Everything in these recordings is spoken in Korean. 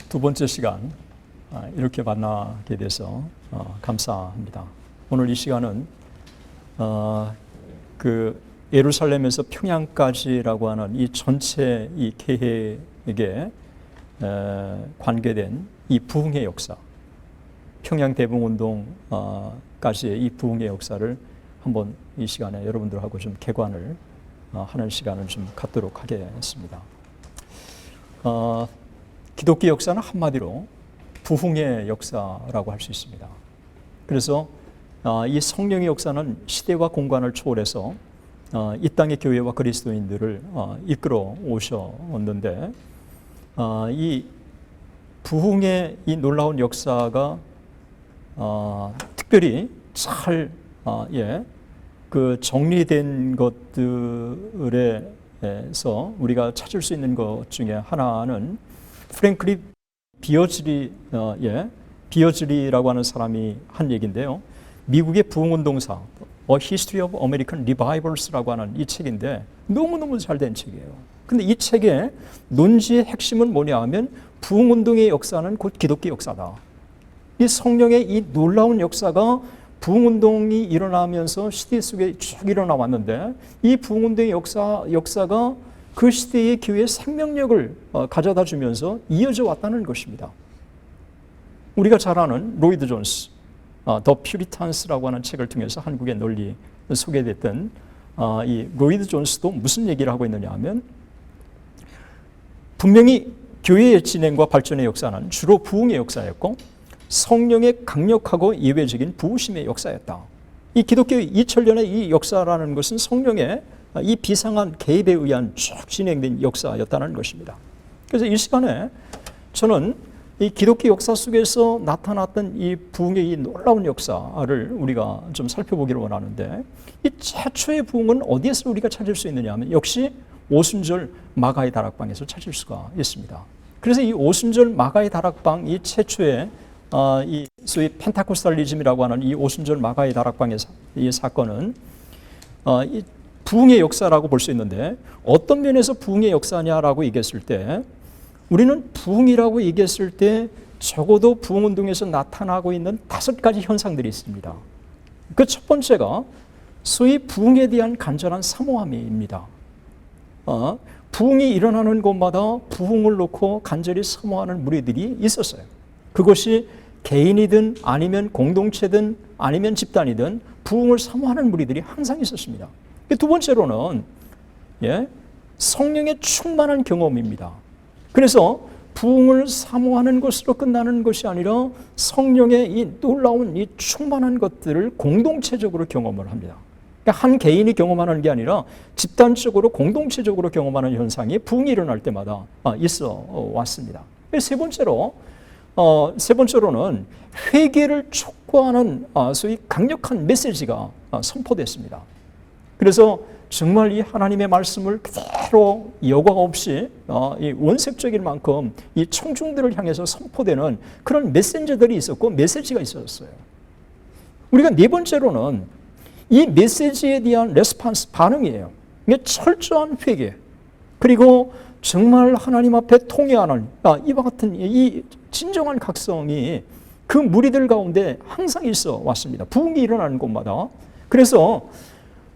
두 번째 시간 이렇게 만나게 돼서 감사합니다. 오늘 이 시간은 그 예루살렘에서 평양까지라고 하는 이 전체 이 계획에 관계된 이 부흥의 역사, 평양 대붕운동까지의 이 부흥의 역사를 한번 이 시간에 여러분들하고 좀 개관을 하는 시간을 좀 갖도록 하겠습니다. 기독교 역사는 한마디로 부흥의 역사라고 할 수 있습니다. 그래서 이 성령의 역사는 시대와 공간을 초월해서 이 땅의 교회와 그리스도인들을 이끌어 오셨는데, 이 부흥의 이 놀라운 역사가 특별히 잘 그 정리된 것들에서 우리가 찾을 수 있는 것 중에 하나는 프랭클리 비어즐리라고 하는 사람이 한 얘기인데요. 미국의 부흥운동사 A History of American Revivals라고 하는 이 책인데 너무너무 잘된 책이에요. 근데 이 책의 논지의 핵심은 뭐냐 하면 부흥운동의 역사는 곧 기독교 역사다. 이 성령의 이 놀라운 역사가 부흥운동이 일어나면서 시대 속에 쭉 일어나 왔는데, 이 부흥운동의 역사가 그 시대의 교회의 생명력을 가져다 주면서 이어져 왔다는 것입니다. 우리가 잘 아는 로이드 존스, 더 퓨리탄스라고 하는 책을 통해서 한국에 널리 소개됐던 이 로이드 존스도 무슨 얘기를 하고 있느냐 하면, 분명히 교회의 진행과 발전의 역사는 주로 부흥의 역사였고 성령의 강력하고 예외적인 부으심의 역사였다. 이 기독교 2000년의 이 역사라는 것은 성령의 이 비상한 개입에 의한 쭉 진행된 역사였다는 것입니다. 그래서 이 시간에 저는 이 기독교 역사 속에서 나타났던 이 부흥의 이 놀라운 역사를 우리가 좀 살펴보기를 원하는데, 이 최초의 부흥은 어디에서 우리가 찾을 수 있느냐 하면 역시 오순절 마가의 다락방에서 찾을 수가 있습니다. 그래서 이 오순절 마가의 다락방, 이 최초의 이 소위 펜타코스탈리즘이라고 하는 이 오순절 마가의 다락방의 이 사건은 이 부흥의 역사라고 볼 수 있는데, 어떤 면에서 부흥의 역사냐라고 얘기했을 때, 우리는 부흥이라고 얘기했을 때 적어도 부흥운동에서 나타나고 있는 5가지 현상들이 있습니다. 그 첫 번째가 소위 부흥에 대한 간절한 사모함입니다. 부흥이 일어나는 곳마다 부흥을 놓고 간절히 사모하는 무리들이 있었어요. 그것이 개인이든 아니면 공동체든 아니면 집단이든 부흥을 사모하는 무리들이 항상 있었습니다. 두 번째로는 성령의 충만한 경험입니다. 그래서 부흥을 사모하는 것으로 끝나는 것이 아니라 성령의 이 놀라운 이 충만한 것들을 공동체적으로 경험을 합니다. 그러니까 한 개인이 경험하는 게 아니라 집단적으로 공동체적으로 경험하는 현상이 부흥이 일어날 때마다 있어 왔습니다. 세 번째로는 회개를 촉구하는 소위 강력한 메시지가 선포됐습니다. 그래서 정말 이 하나님의 말씀을 그대로 여과 없이 이 원색적인 만큼 이 청중들을 향해서 선포되는 그런 메신저들이 있었고 메시지가 있었어요. 우리가 네 번째로는 이 메시지에 대한 레스판스, 반응이에요. 이게 철저한 회개, 그리고 정말 하나님 앞에 통회하는 이와 같은 이 진정한 각성이 그 무리들 가운데 항상 있어 왔습니다. 부흥이 일어나는 곳마다. 그래서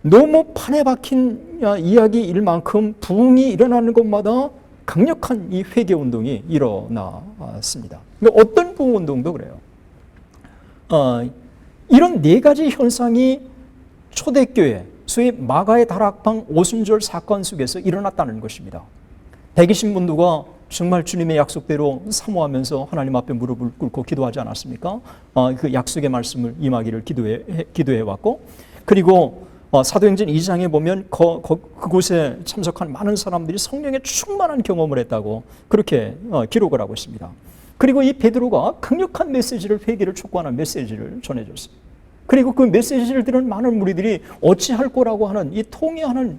너무 판에 박힌 이야기일 만큼 부흥이 일어나는 곳마다 강력한 이 회개 운동이 일어났습니다. 어떤 부흥 운동도 그래요. 이런 4가지 현상이 초대교회, 소위 마가의 다락방 오순절 사건 속에서 일어났다는 것입니다. 120문도가 정말 주님의 약속대로 사모하면서 하나님 앞에 무릎을 꿇고 기도하지 않았습니까? 그 약속의 말씀을 임하기를 기도해 왔고, 그리고 사도행전 2장에 보면 그곳에 참석한 많은 사람들이 성령의 충만한 경험을 했다고 그렇게 기록을 하고 있습니다. 그리고 이 베드로가 강력한 메시지를, 회개를 촉구하는 메시지를 전해줬어요. 그리고 그 메시지를 들은 많은 무리들이 어찌할 거라고 하는 이 통회하는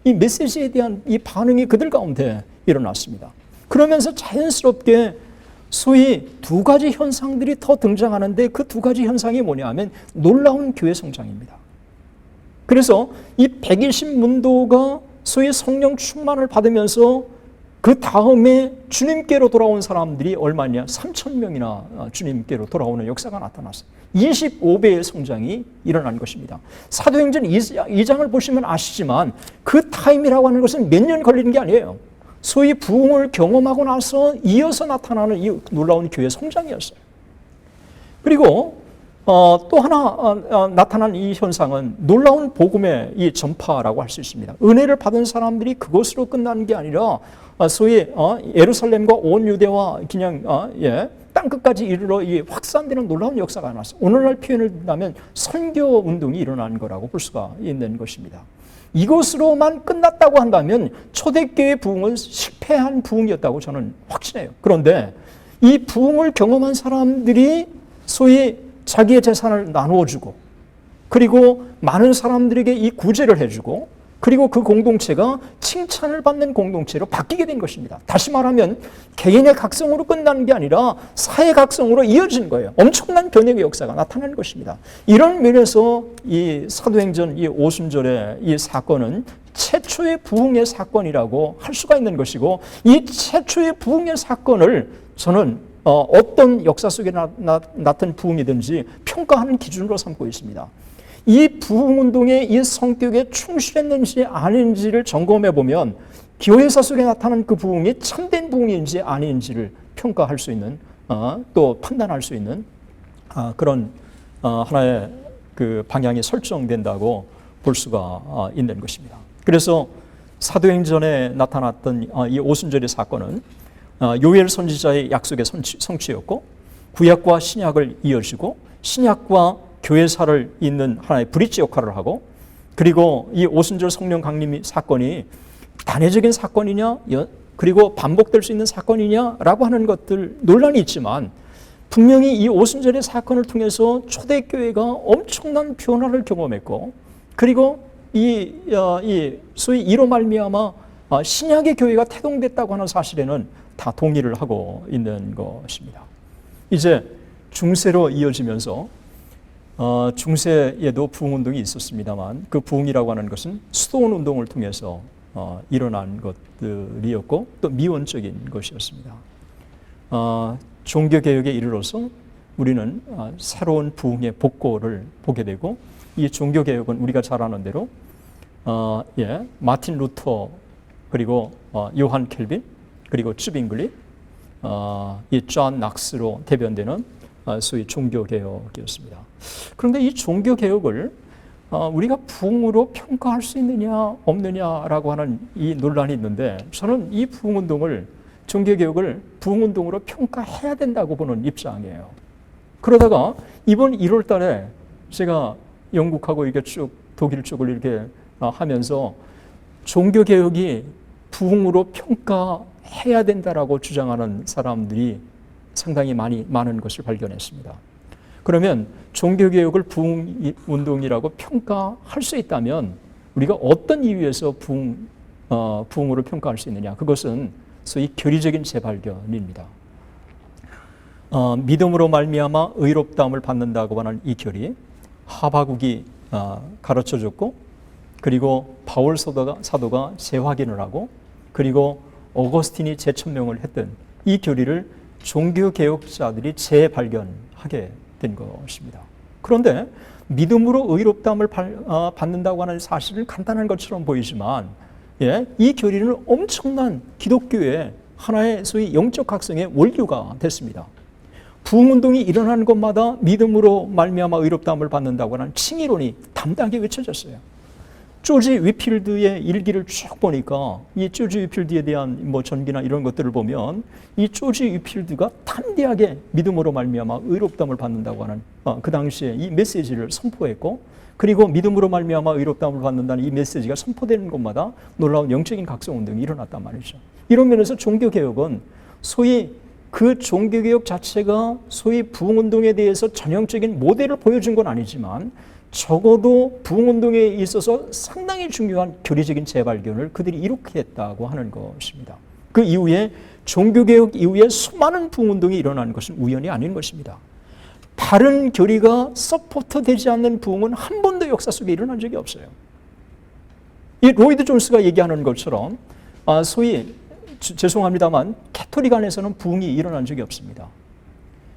이 메시지에 대한 이 반응이 그들 가운데 일어났습니다. 그러면서 자연스럽게 소위 2가지 현상들이 더 등장하는데, 그 2가지 현상이 뭐냐 하면 놀라운 교회 성장입니다. 그래서 이 120문도가 소위 성령 충만을 받으면서 그 다음에 주님께로 돌아온 사람들이 얼마냐? 3,000명이나 주님께로 돌아오는 역사가 나타났어요. 25배의 성장이 일어난 것입니다. 사도행전 2장을 보시면 아시지만 그 타임이라고 하는 것은 몇 년 걸리는 게 아니에요. 소위 부흥을 경험하고 나서 이어서 나타나는 이 놀라운 교회 성장이었어요. 그리고 또 하나 나타난 이 현상은 놀라운 복음의 이 전파라고 할 수 있습니다. 은혜를 받은 사람들이 그것으로 끝나는 게 아니라 소위 예루살렘과 온 유대와 그냥 땅 끝까지 이르러 이 확산되는 놀라운 역사가 나왔어요. 오늘날 표현을 한다면 선교 운동이 일어난 거라고 볼 수가 있는 것입니다. 이것으로만 끝났다고 한다면 초대교회 부흥은 실패한 부흥이었다고 저는 확신해요. 그런데 이 부흥을 경험한 사람들이 소위 자기의 재산을 나누어주고, 그리고 많은 사람들에게 이 구제를 해주고, 그리고 그 공동체가 칭찬을 받는 공동체로 바뀌게 된 것입니다. 다시 말하면 개인의 각성으로 끝나는 게 아니라 사회 각성으로 이어진 거예요. 엄청난 변혁의 역사가 나타나는 것입니다. 이런 면에서 이 사도행전 이 오순절의 이 사건은 최초의 부흥의 사건이라고 할 수가 있는 것이고, 이 최초의 부흥의 사건을 저는 어떤 역사 속에 나타난 부흥이든지 평가하는 기준으로 삼고 있습니다. 이 부흥운동의 이 성격에 충실했는지 아닌지를 점검해 보면 교회사 속에 나타난 그 부흥이 참된 부흥인지 아닌지를 평가할 수 있는, 또 판단할 수 있는 그런 하나의 그 방향이 설정된다고 볼 수가 있는 것입니다. 그래서 사도행전에 나타났던 이 오순절의 사건은 요엘 선지자의 약속의 성취였고, 구약과 신약을 이어지고 신약과 교회사를 잇는 하나의 브릿지 역할을 하고, 그리고 이 오순절 성령 강림 사건이 단회적인 사건이냐, 그리고 반복될 수 있는 사건이냐라고 하는 것들 논란이 있지만, 분명히 이 오순절의 사건을 통해서 초대교회가 엄청난 변화를 경험했고, 그리고 이 소위 이로 말미암아 신약의 교회가 태동됐다고 하는 사실에는 다 동의를 하고 있는 것입니다. 이제 중세로 이어지면서 중세에도 부흥운동이 있었습니다만, 그 부흥이라고 하는 것은 수도원 운동을 통해서 일어난 것들이었고 또 미원적인 것이었습니다. 종교개혁에 이르러서 우리는 새로운 부흥의 복고를 보게 되고, 이 종교개혁은 우리가 잘 아는 대로 마틴 루터, 그리고 요한 켈빈, 그리고 쯔빙글리, 이 존 낙스로 대변되는 소위 종교개혁이었습니다. 그런데 이 종교개혁을 우리가 부흥으로 평가할 수 있느냐 없느냐라고 하는 이 논란이 있는데, 저는 이 부흥운동을, 종교개혁을 부흥운동으로 평가해야 된다고 보는 입장이에요. 그러다가 이번 1월 달에 제가 영국하고 이렇게 쭉 독일 쪽을 이렇게 하면서 종교개혁이 부흥으로 평가해야 된다라고 주장하는 사람들이 상당히 많은 것을 발견했습니다. 그러면 종교개혁을 부흥운동이라고 평가할 수 있다면 우리가 어떤 이유에서 부흥으로 평가할 수 있느냐? 그것은 소위 교리적인 재발견입니다. 믿음으로 말미암아 의롭다함을 받는다고 하는 이 교리, 하바국이 가르쳐줬고, 그리고 바울 사도가 재확인을 하고, 그리고 어거스틴이 재천명을 했던 이 교리를 종교개혁자들이 재발견하게 된 것입니다. 그런데 믿음으로 의롭다함을 받는다고 하는 사실은 간단한 것처럼 보이지만, 이 교리는 엄청난 기독교의 하나의 소위 영적 각성의 원류가 됐습니다. 부흥운동이 일어나는 곳마다 믿음으로 말미암아 의롭다함을 받는다고 하는 칭의론이 담대하게 외쳐졌어요. 조지 위필드의 일기를 쭉 보니까 이 조지 위필드에 대한 전기나 이런 것들을 보면 이 조지 위필드가 담대하게 믿음으로 말미암아 의롭다함을 받는다고 하는 그 당시에 이 메시지를 선포했고, 그리고 믿음으로 말미암아 의롭다함을 받는다는 이 메시지가 선포되는 곳마다 놀라운 영적인 각성운동이 일어났단 말이죠. 이런 면에서 종교개혁은 소위 그 종교개혁 자체가 소위 부흥운동에 대해서 전형적인 모델을 보여준 건 아니지만, 적어도 부흥운동에 있어서 상당히 중요한 교리적인 재발견을 그들이 이룩해 했다고 하는 것입니다. 그 이후에 종교개혁 이후에 수많은 부흥운동이 일어나는 것은 우연이 아닌 것입니다. 바른 교리가 서포트되지 않는 부흥은 한 번도 역사 속에 일어난 적이 없어요. 이 로이드 존스가 얘기하는 것처럼 소위 죄송합니다만 캐톨릭 안에서는 부흥이 일어난 적이 없습니다.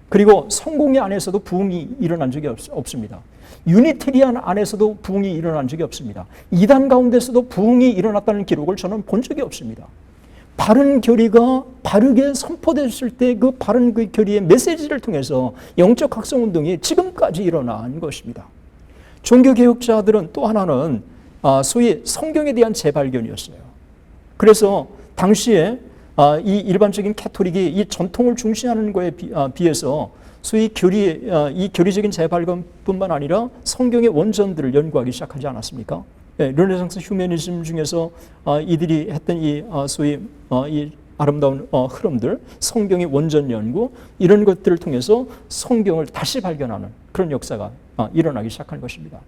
그리고 성공회 안에서도 부흥이 일어난 적이 없습니다. 유니테리안 안에서도 부흥이 일어난 적이 없습니다. 이단 가운데서도 부흥이 일어났다는 기록을 저는 본 적이 없습니다. 바른 교리가 바르게 선포됐을 때 그 바른 그 교리의 메시지를 통해서 영적 학성운동이 지금까지 일어난 것입니다. 종교개혁자들은 또 하나는 소위 성경에 대한 재발견이었어요. 그래서 당시에 이 일반적인 캐톨릭이 이 전통을 중시하는 것에 비해서 소위 이 교리적인 재발견뿐만 아니라 성경의 원전들을 연구하기 시작하지 않았습니까? 네, 르네상스 휴머니즘 중에서 이들이 했던 이 소위 이 아름다운 흐름들, 성경의 원전 연구 이런 것들을 통해서 성경을 다시 발견하는 그런 역사가 일어나기 시작한 것입니다.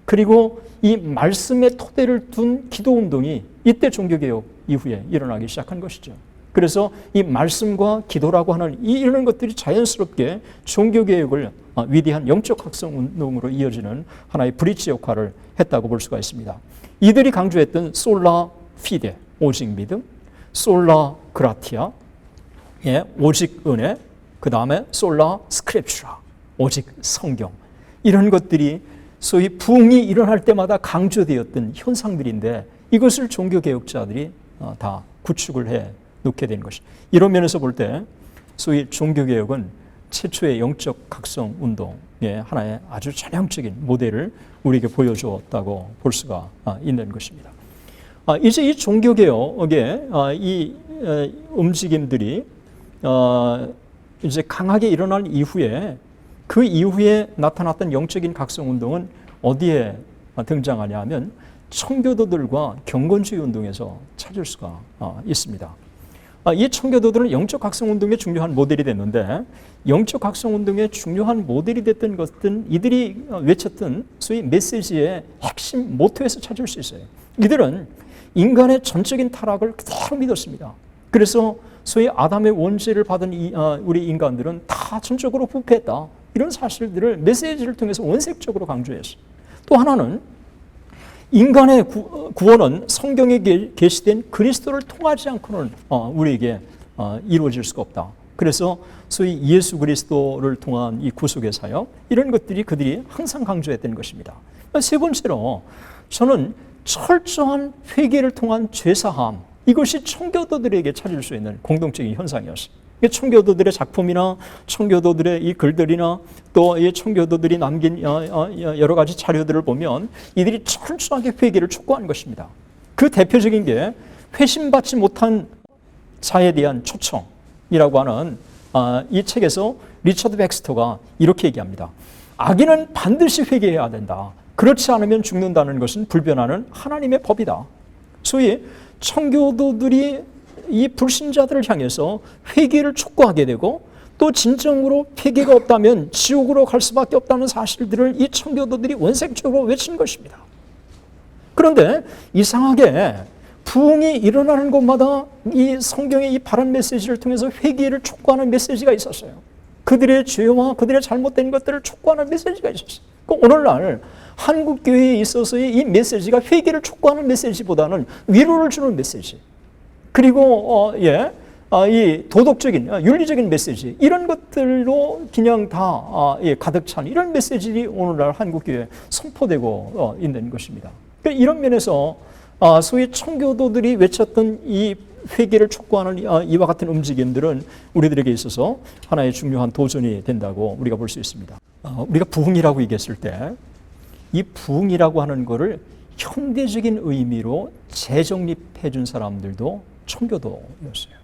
그리고 이 말씀의 토대를 둔 기도운동이 이때 종교개혁 이후에 일어나기 시작한 것이죠. 그래서 이 말씀과 기도라고 하는 이런 것들이 자연스럽게 종교개혁을 위대한 영적 학성운동으로 이어지는 하나의 브릿지 역할을 했다고 볼 수가 있습니다. 이들이 강조했던 솔라 피데, 오직 믿음, 솔라 그라티아, 오직 은혜, 그 다음에 솔라 스크립추라, 오직 성경, 이런 것들이 소위 부흥이 일어날 때마다 강조되었던 현상들인데 이것을 종교개혁자들이 다 구축을 해 놓게 된 것이. 이런 면에서 볼 때 소위 종교개혁은 최초의 영적 각성 운동의 하나의 아주 전형적인 모델을 우리에게 보여주었다고 볼 수가 있는 것입니다. 이제 이 종교개혁의 이 움직임들이 이제 강하게 일어난 이후에 그 이후에 나타났던 영적인 각성 운동은 어디에 등장하냐 하면 청교도들과 경건주의 운동에서 찾을 수가 있습니다. 이 청교도들은 영적 각성운동의 중요한 모델이 됐는데 영적 각성운동의 중요한 모델이 됐던 것은 이들이 외쳤던 소위 메시지의 핵심 모토에서 찾을 수 있어요. 이들은 인간의 전적인 타락을 그대로 믿었습니다. 그래서 소위 아담의 원죄를 받은 우리 인간들은 다 전적으로 부패했다. 이런 사실들을 메시지를 통해서 원색적으로 강조했어요. 또 하나는 인간의 구원은 성경에 계시된 그리스도를 통하지 않고는 우리에게 이루어질 수가 없다. 그래서 소위 예수 그리스도를 통한 이 구속의 사역, 이런 것들이 그들이 항상 강조했던 것입니다. 세 번째로 저는 철저한 회개를 통한 죄사함, 이것이 청교도들에게 찾을 수 있는 공동적인 현상이었습니다. 청교도들의 작품이나 청교도들의 이 글들이나 또 이 청교도들이 남긴 여러 가지 자료들을 보면 이들이 철저하게 회개를 촉구하는 것입니다. 그 대표적인 게 회심받지 못한 자에 대한 초청이라고 하는 이 책에서 리처드 백스터가 이렇게 얘기합니다. 악인은 반드시 회개해야 된다. 그렇지 않으면 죽는다는 것은 불변하는 하나님의 법이다. 소위 청교도들이 이 불신자들을 향해서 회개를 촉구하게 되고 또 진정으로 회개가 없다면 지옥으로 갈 수밖에 없다는 사실들을 이 청교도들이 원색적으로 외친 것입니다. 그런데 이상하게 부흥이 일어나는 곳마다 이 성경의 이 바른 메시지를 통해서 회개를 촉구하는 메시지가 있었어요. 그들의 죄와 그들의 잘못된 것들을 촉구하는 메시지가 있었어요. 오늘날 한국 교회에 있어서의 이 메시지가 회개를 촉구하는 메시지보다는 위로를 주는 메시지, 그리고 이 도덕적인 윤리적인 메시지, 이런 것들로 그냥 다 가득 찬 이런 메시지들이 오늘날 한국교회에 선포되고 있는 것입니다. 이런 면에서 소위 청교도들이 외쳤던 이 회개를 촉구하는 이와 같은 움직임들은 우리들에게 있어서 하나의 중요한 도전이 된다고 우리가 볼 수 있습니다. 우리가 부흥이라고 얘기했을 때 이 부흥이라고 하는 것을 현대적인 의미로 재정립해 준 사람들도 청교도였어요.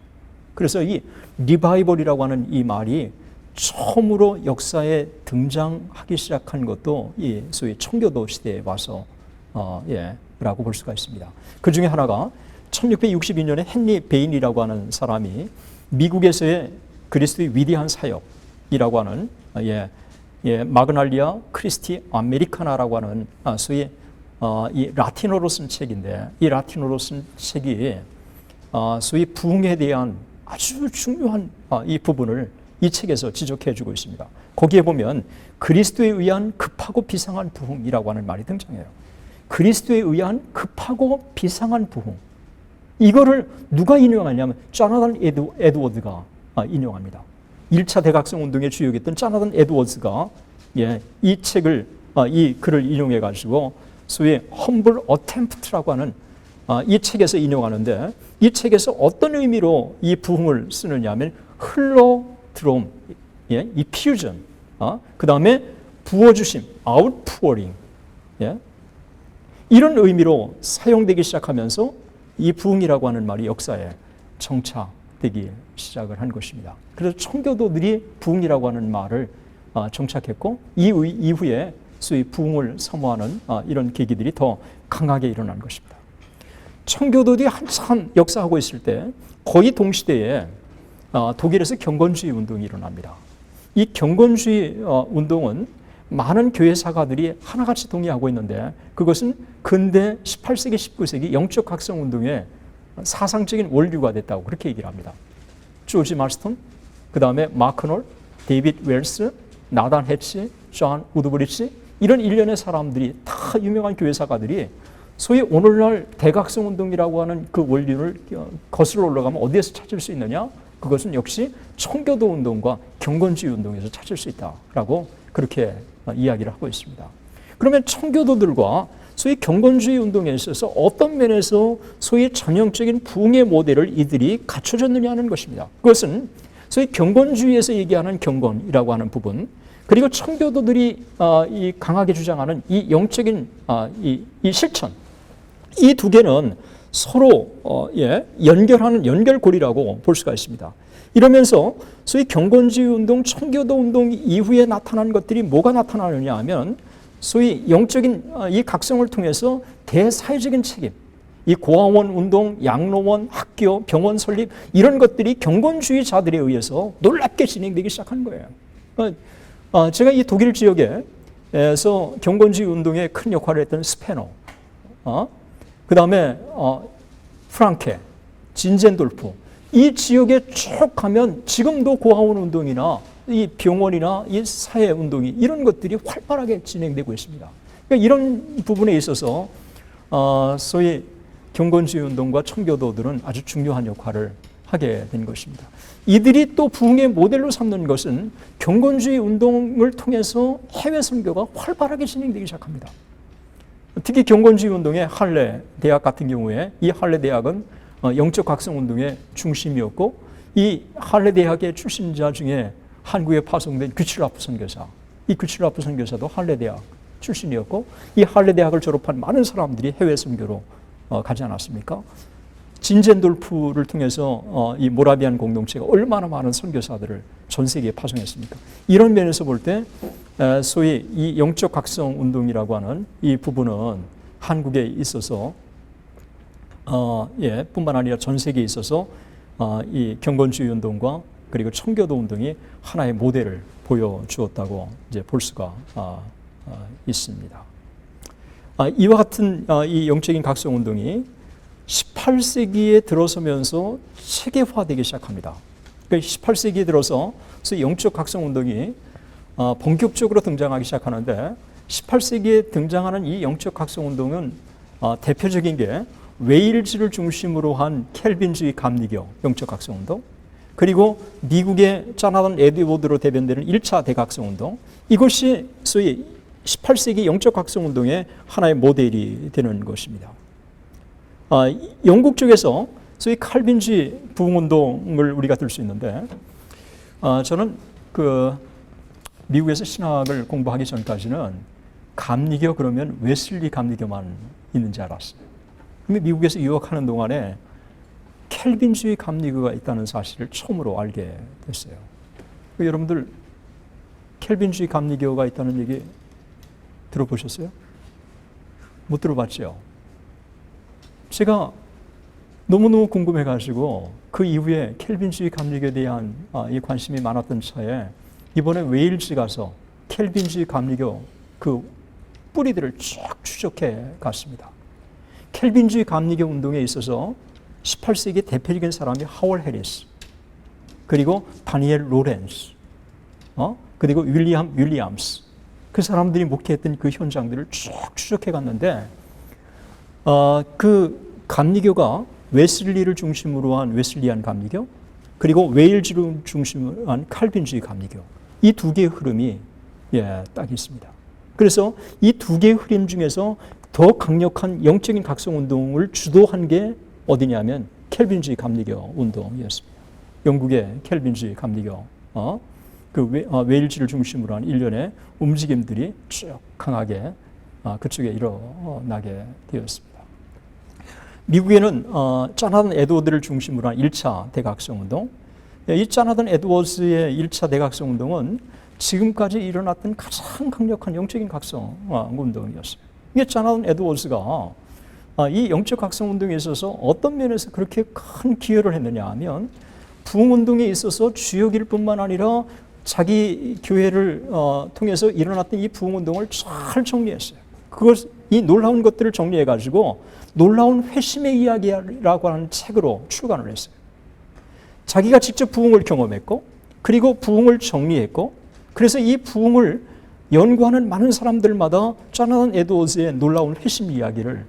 그래서 이 리바이벌이라고 하는 이 말이 처음으로 역사에 등장하기 시작한 것도 이 소위 청교도 시대에 와서 라고 볼 수가 있습니다. 그 중에 하나가 1662년에 헨리 베인이라고 하는 사람이 미국에서의 그리스도의 위대한 사역이라고 하는 마그날리아 크리스티 아메리카나라고 하는 소위 이 라틴어로 쓴 책인데, 이 라틴어로 쓴 책이 소위 부흥에 대한 아주 중요한 이 부분을 이 책에서 지적해 주고 있습니다. 거기에 보면 그리스도에 의한 급하고 비상한 부흥이라고 하는 말이 등장해요. 그리스도에 의한 급하고 비상한 부흥. 이거를 누가 인용하냐면 조나단 에드워드가 인용합니다. 1차 대각성 운동의 주역이었던 조나단 에드워드가 이 책을 이 글을 인용해 가지고 소위 humble attempt라고 하는 이 책에서 인용하는데, 이 책에서 어떤 의미로 이 부흥을 쓰느냐면 흘러 들어옴, 이 퓨전, 그 다음에 부어주심, outpouring, 이런 의미로 사용되기 시작하면서 이 부흥이라고 하는 말이 역사에 정착되기 시작을 한 것입니다. 그래서 청교도들이 부흥이라고 하는 말을 정착했고, 이후에 소위 부흥을 사모하는 이런 계기들이 더 강하게 일어난 것입니다. 청교도들이 한참 역사하고 있을 때 거의 동시대에 독일에서 경건주의 운동이 일어납니다. 이 경건주의 운동은 많은 교회 사가들이 하나같이 동의하고 있는데, 그것은 근대 18세기, 19세기 영적 각성 운동의 사상적인 원류가 됐다고 그렇게 얘기를 합니다. 조지 마스턴, 그 다음에 마크놀, 데이빗 웰스, 나단 해치, 존 우드브리치, 이런 일련의 사람들이 다 유명한 교회 사가들이 소위 오늘날 대각성 운동이라고 하는 그 원리를 거슬러 올라가면 어디에서 찾을 수 있느냐? 그것은 역시 청교도 운동과 경건주의 운동에서 찾을 수 있다라고 그렇게 이야기를 하고 있습니다. 그러면 청교도들과 소위 경건주의 운동에 있어서 어떤 면에서 소위 전형적인 부흥의 모델을 이들이 갖춰줬느냐는 것입니다. 그것은 소위 경건주의에서 얘기하는 경건이라고 하는 부분, 그리고 청교도들이 이 강하게 주장하는 이 영적인 이 실천, 이 두 개는 서로 연결하는 연결고리라고 볼 수가 있습니다. 이러면서 소위 경건주의 운동, 청교도 운동 이후에 나타난 것들이 뭐가 나타나느냐 하면 소위 영적인 이 각성을 통해서 대사회적인 책임, 이 고아원 운동, 양로원, 학교, 병원 설립, 이런 것들이 경건주의자들에 의해서 놀랍게 진행되기 시작한 거예요. 제가 이 독일 지역에서 경건주의 운동에 큰 역할을 했던 스페너, 그 다음에 프랑케, 진젠돌프, 이 지역에 쭉 가면 지금도 고아원 운동이나 이 병원이나 이 사회 운동이 이런 것들이 활발하게 진행되고 있습니다. 그러니까 이런 부분에 있어서 소위 경건주의 운동과 청교도들은 아주 중요한 역할을 하게 된 것입니다. 이들이 또 부흥의 모델로 삼는 것은 경건주의 운동을 통해서 해외 선교가 활발하게 진행되기 시작합니다. 특히 경건주의 운동의 할레 대학 같은 경우에 이 할레 대학은 영적 각성 운동의 중심이었고, 이 할레 대학의 출신자 중에 한국에 파송된 규칠라프 선교사, 이 규칠라프 선교사도 할레 대학 출신이었고, 이 할레 대학을 졸업한 많은 사람들이 해외 선교로 가지 않았습니까? 진젠돌프를 통해서 이 모라비안 공동체가 얼마나 많은 선교사들을 전 세계에 파송했습니까? 이런 면에서 볼 때 소위 이 영적 각성 운동이라고 하는 이 부분은 한국에 있어서 뿐만 아니라 전 세계에 있어서 이 경건주의 운동과 그리고 청교도 운동이 하나의 모델을 보여주었다고 이제 볼 수가 있습니다. 이와 같은 이 영적인 각성 운동이 18세기에 들어서면서 체계화되기 시작합니다. 그러니까 18세기에 들어서 영적 각성 운동이 본격적으로 등장하기 시작하는데, 18세기에 등장하는 이 영적 각성 운동은 대표적인 게 웨일즈를 중심으로 한 켈빈주의 감리교 영적 각성 운동, 그리고 미국의 조나단 에드워드로 대변되는 1차 대각성 운동, 이것이 소위 18세기 영적 각성 운동의 하나의 모델이 되는 것입니다. 영국 쪽에서 소위 칼빈주의 부흥 운동을 우리가 들 수 있는데, 저는 그 미국에서 신학을 공부하기 전까지는 감리교 그러면 웨슬리 감리교만 있는지 알았어요. 근데 미국에서 유학하는 동안에 켈빈주의 감리교가 있다는 사실을 처음으로 알게 됐어요. 여러분들 켈빈주의 감리교가 있다는 얘기 들어보셨어요? 못 들어봤죠? 제가 너무너무 궁금해가지고 그 이후에 켈빈주의 감리교에 대한 이 관심이 많았던 차에 이번에 웨일즈 가서 켈빈주의 감리교 그 뿌리들을 쭉 추적해 갔습니다. 켈빈주의 감리교 운동에 있어서 18세기 대표적인 사람이 하월 해리스, 그리고 다니엘 로렌스, 그리고 윌리엄스, 그 사람들이 목회했던 그 현장들을 쭉 추적해 갔는데, 그 감리교가 웨슬리를 중심으로 한 웨슬리안 감리교, 그리고 웨일즈를 중심으로 한 칼빈주의 감리교, 이 두 개의 흐름이 딱 있습니다. 그래서 이 두 개의 흐름 중에서 더 강력한 영적인 각성운동을 주도한 게 어디냐면 켈빈주의 감리교 운동이었습니다. 영국의 켈빈주의 감리교, 웨일즈를 중심으로 한 일련의 움직임들이 쭉 강하게 그쪽에 일어나게 되었습니다. 미국에는 조나단 에드워드를 중심으로 한 1차 대각성운동, 이 조나단 에드워즈의 1차 대각성운동은 지금까지 일어났던 가장 강력한 영적인 각성 운동이었어요. 이게 조나단 에드워즈가 이 영적 각성 운동에 있어서 어떤 면에서 그렇게 큰 기여를 했느냐 하면 부흥 운동에 있어서 주역일 뿐만 아니라 자기 교회를 통해서 일어났던 이 부흥 운동을 잘 정리했어요. 이 놀라운 것들을 정리해 가지고 놀라운 회심의 이야기라고 하는 책으로 출간을 했어요. 자기가 직접 부흥을 경험했고, 그리고 부흥을 정리했고, 그래서 이 부흥을 연구하는 많은 사람들마다 조나단 에드워즈의 놀라운 회심 이야기를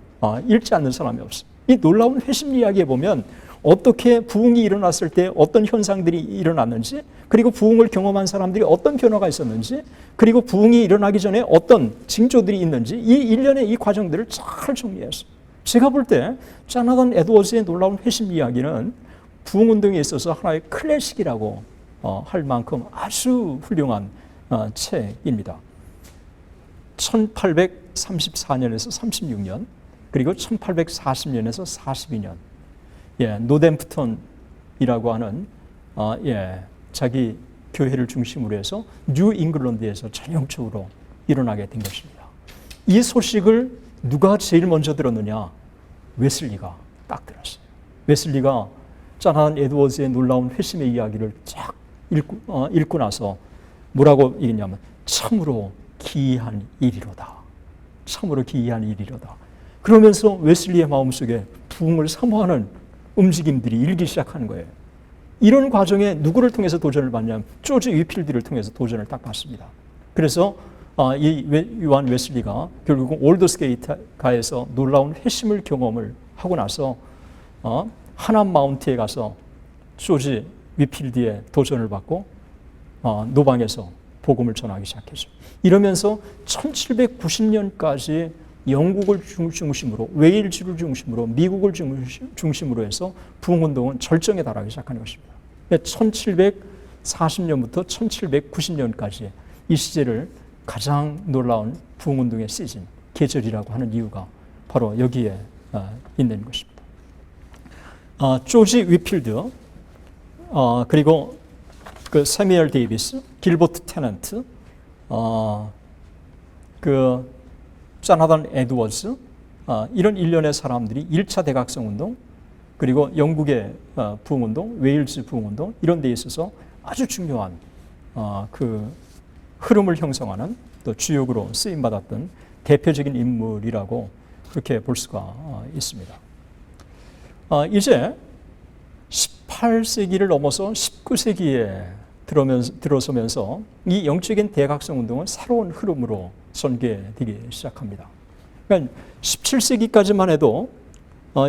읽지 않는 사람이 없어요. 이 놀라운 회심 이야기에 보면 어떻게 부흥이 일어났을 때 어떤 현상들이 일어났는지, 그리고 부흥을 경험한 사람들이 어떤 변화가 있었는지, 그리고 부흥이 일어나기 전에 어떤 징조들이 있는지, 이 일련의 이 과정들을 잘 정리했어요. 제가 볼 때 조나단 에드워즈의 놀라운 회심 이야기는 부흥 운동에 있어서 하나의 클래식이라고 할 만큼 아주 훌륭한 책입니다. 1834년에서 36년, 그리고 1840년에서 42년, 노댐프턴이라고 하는 자기 교회를 중심으로 해서 뉴 잉글랜드에서 전형적으로 일어나게 된 것입니다. 이 소식을 누가 제일 먼저 들었느냐? 웨슬리가 딱 들었어요. 웨슬리가 조나단 에드워즈의 놀라운 회심의 이야기를 쫙 읽고 나서 뭐라고 얘기했냐면 참으로 기이한 일이로다. 참으로 기이한 일이로다. 그러면서 웨슬리의 마음속에 부흥을 사모하는 움직임들이 일기 시작하는 거예요. 이런 과정에 누구를 통해서 도전을 받냐면 조지 위필드를 통해서 도전을 딱 받습니다. 그래서 이 요한 웨슬리가 결국은 올더스게이트가에서 놀라운 회심을 경험을 하고 나서 하남 마운트에 가서 조지 위필드의 도전을 받고 노방에서 복음을 전하기 시작했죠. 이러면서 1790년까지 영국을 중심으로, 웨일즈를 중심으로, 미국을 중심으로 해서 부흥운동은 절정에 달하기 시작한 것입니다. 1740년부터 1790년까지 이 시제를 가장 놀라운 부흥운동의 시즌, 계절이라고 하는 이유가 바로 여기에 있는 것입니다. 조지 위필드, 그리고 그 세미얼 데이비스, 길버트 테넌트, 그 조나단 에드워즈, 이런 일련의 사람들이 1차 대각성운동, 그리고 영국의 부흥운동, 웨일즈 부흥운동, 이런 데 있어서 아주 중요한 그 흐름을 형성하는 또 주역으로 쓰임받았던 대표적인 인물이라고 그렇게 볼 수가 있습니다. 이제 18세기를 넘어서 19세기에 들어서면서 이 영적인 대각성 운동은 새로운 흐름으로 전개되기 시작합니다. 그러니까 17세기까지만 해도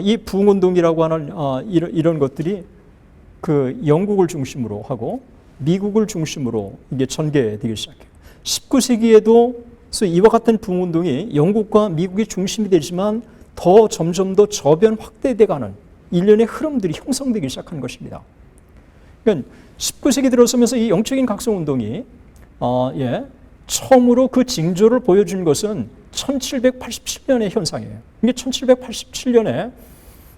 이 부흥운동이라고 하는 이런 것들이 그 영국을 중심으로 하고 미국을 중심으로 이게 전개되기 시작해요. 19세기에도 이와 같은 부흥운동이 영국과 미국이 중심이 되지만 더 점점 더 저변 확대돼가는 일련의 흐름들이 형성되기 시작한 것입니다. 그러니까 19세기 들어서면서 이 영적인 각성운동이 처음으로 그 징조를 보여준 것은 1787년의 현상이에요. 이게 1787년에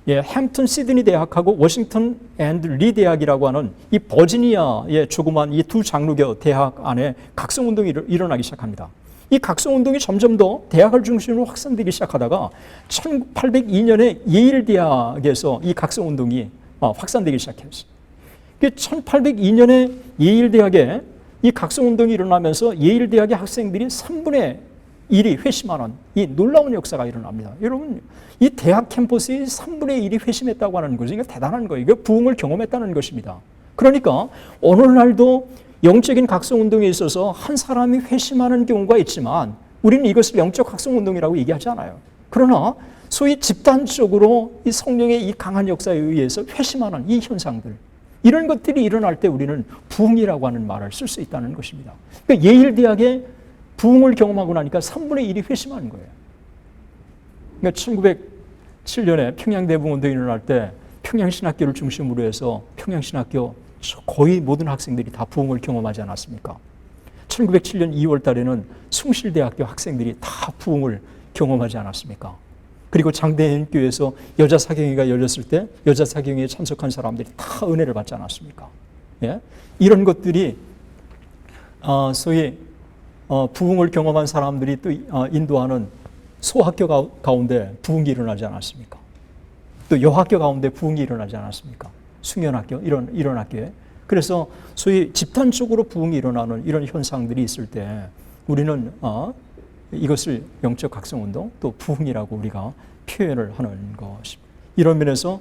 햄튼 시드니 대학하고 워싱턴 앤드 리 대학이라고 하는 이 버지니아의 조그만 이 두 장로교 대학 안에 각성운동이 일어나기 시작합니다. 이 각성운동이 점점 더 대학을 중심으로 확산되기 시작하다가 1802년에 예일 대학에서 이 각성운동이 확산되기 시작했어요. 1802년에 예일 대학에 이 각성운동이 일어나면서 예일 대학의 학생들이 3분의 1이 회심하는 이 놀라운 역사가 일어납니다. 여러분, 이 대학 캠퍼스의 3분의 1이 회심했다고 하는 것은 이거 대단한 거예요. 이거 부흥을 경험했다는 것입니다. 그러니까 오늘날도 영적인 각성운동에 있어서 한 사람이 회심하는 경우가 있지만 우리는 이것을 영적 각성운동이라고 얘기하지 않아요. 그러나 소위 집단적으로 이 성령의 이 강한 역사에 의해서 회심하는 이 현상들, 이런 것들이 일어날 때 우리는 부흥이라고 하는 말을 쓸 수 있다는 것입니다. 그러니까 예일대학에 부흥을 경험하고 나니까 3분의 1이 회심하는 거예요. 그러니까 1907년에 평양대붕운동이 일어날 때 평양신학교를 중심으로 해서 평양신학교 거의 모든 학생들이 다 부흥을 경험하지 않았습니까? 1907년 2월 달에는 숭실대학교 학생들이 다 부흥을 경험하지 않았습니까? 그리고 장대인교에서 여자 사경회가 열렸을 때 여자 사경회에 참석한 사람들이 다 은혜를 받지 않았습니까? 예? 이런 것들이 소위 부흥을 경험한 사람들이 또 인도하는 소학교 가운데 부흥이 일어나지 않았습니까? 또 여학교 가운데 부흥이 일어나지 않았습니까? 숭연학교 이런 학교에. 그래서 소위 집단적으로 부흥이 일어나는 이런 현상들이 있을 때 우리는 이것을 영적 각성운동 또 부흥이라고 우리가 표현을 하는 것입니다. 이런 면에서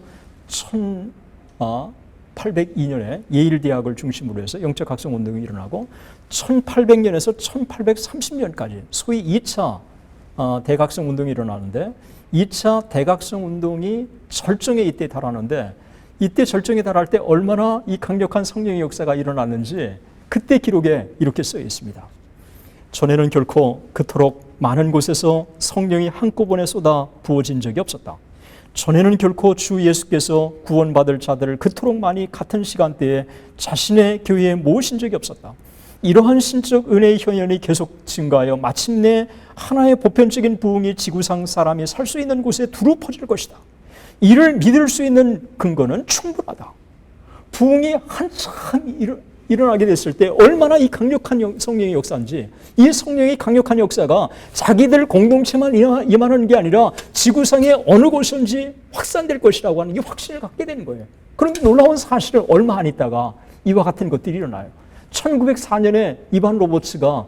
1802년에 예일대학을 중심으로 해서 영적 각성운동이 일어나고 1800년에서 1830년까지 소위 2차 대각성운동이 일어나는데 2차 대각성운동이 절정에 이때 달하는데 이때 절정에 달할 때 얼마나 이 강력한 성령의 역사가 일어났는지 그때 기록에 이렇게 써 있습니다. 전에는 결코 그토록 많은 곳에서 성령이 한꺼번에 쏟아 부어진 적이 없었다. 전에는 결코 주 예수께서 구원받을 자들을 그토록 많이 같은 시간대에 자신의 교회에 모으신 적이 없었다. 이러한 신적 은혜의 현현이 계속 증가하여 마침내 하나의 보편적인 부흥이 지구상 사람이 살 수 있는 곳에 두루 퍼질 것이다. 이를 믿을 수 있는 근거는 충분하다. 부흥이 한참 일어나게 됐을 때 얼마나 이 강력한 성령의 역사인지, 이 성령의 강력한 역사가 자기들 공동체만 임하는 게 아니라 지구상의 어느 곳인지 확산될 것이라고 하는 이 확신을 갖게 되는 거예요. 그런데 놀라운 사실은 얼마 안 있다가 이와 같은 것들이 일어나요. 1904년에 이반 로버츠가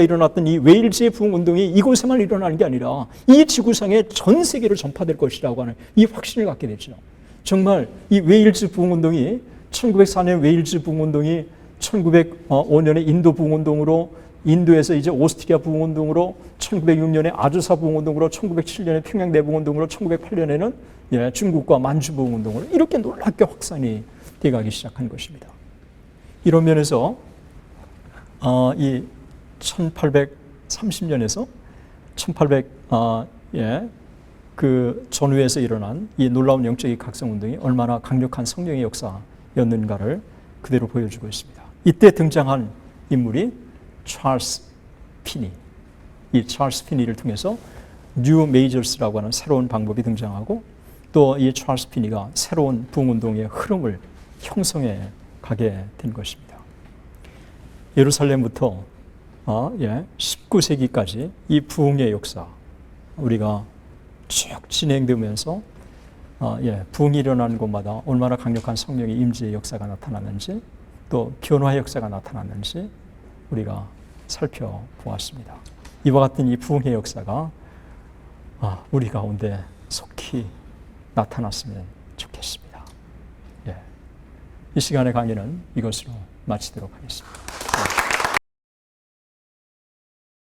일어났던 이 웨일즈의 부흥운동이 이곳에만 일어나는 게 아니라 이 지구상의 전 세계로 전파될 것이라고 하는 이 확신을 갖게 되죠. 정말 이 웨일즈 부흥운동이 1904년 웨일즈 부흥운동이 1905년에 인도 부흥운동으로, 인도에서 이제 오스트리아 부흥운동으로, 1906년에 아주사 부흥운동으로, 1907년에 평양 대부흥운동으로, 1908년에는 중국과 만주 부흥운동으로 이렇게 놀랍게 확산이 돼가기 시작한 것입니다. 이런 면에서 이 1830년에서 그 전후에서 일어난 이 놀라운 영적인 각성운동이 얼마나 강력한 성령의 역사였는가를 그대로 보여주고 있습니다. 이때 등장한 인물이 찰스 피니. 이 찰스 피니를 통해서 뉴 메이저스라고 하는 새로운 방법이 등장하고 또 이 찰스 피니가 새로운 부흥운동의 흐름을 형성해 가게 된 것입니다. 예루살렘부터 19세기까지 이 부흥의 역사 우리가 쭉 진행되면서 부흥이 일어나는 곳마다 얼마나 강력한 성령의 임재의 역사가 나타나는지 또 변화의 역사가 나타나는지 우리가 살펴보았습니다. 이와 같은 이 부흥의 역사가 우리 가운데 속히 나타났으면 좋겠습니다. 이 시간의 강의는 이것으로 마치도록 하겠습니다.